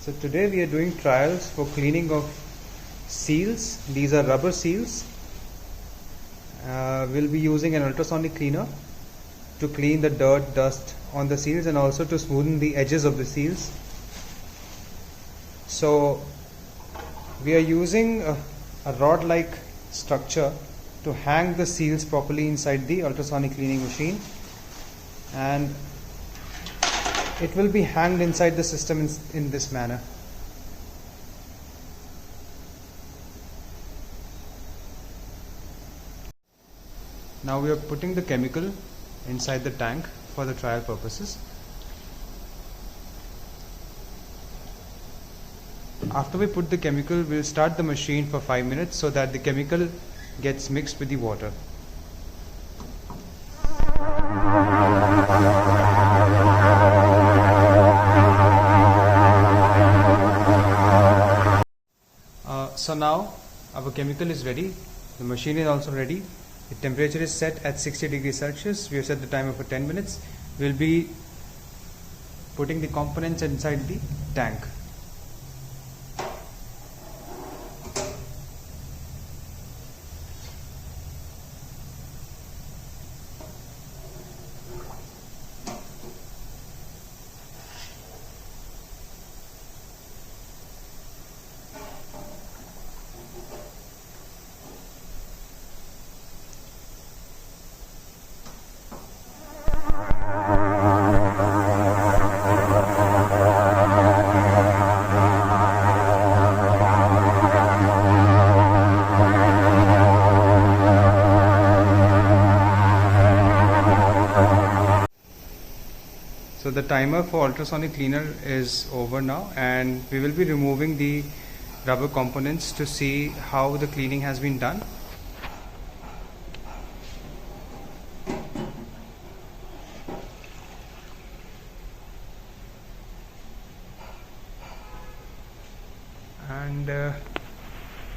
So today we are doing trials for cleaning of seals. These are rubber seals. We'll be using an ultrasonic cleaner to clean the dirt, dust on the seals and also to smoothen the edges of the seals. So we are using a rod-like structure to hang the seals properly inside the ultrasonic cleaning machine, and it will be hanged inside the system in this manner. Now we are putting the chemical inside the tank for the trial purposes. After we put the chemical, we'll start the machine for 5 minutes so that the chemical gets mixed with the water. So now our chemical is ready, the machine is also ready, the temperature is set at 60 degrees Celsius, we have set the timer for 10 minutes. We'll be putting the components inside the tank. So the timer for ultrasonic cleaner is over now, and we will be removing the rubber components to see how the cleaning has been done. And I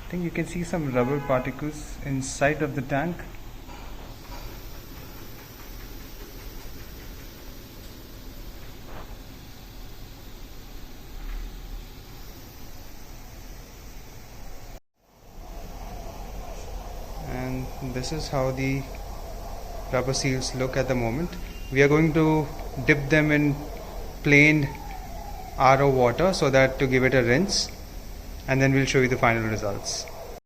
think you can see some rubber particles inside of the tank. And this is how the rubber seals look at the moment. We are going to dip them in plain RO water so that to give it a rinse, and then we'll show you the final results.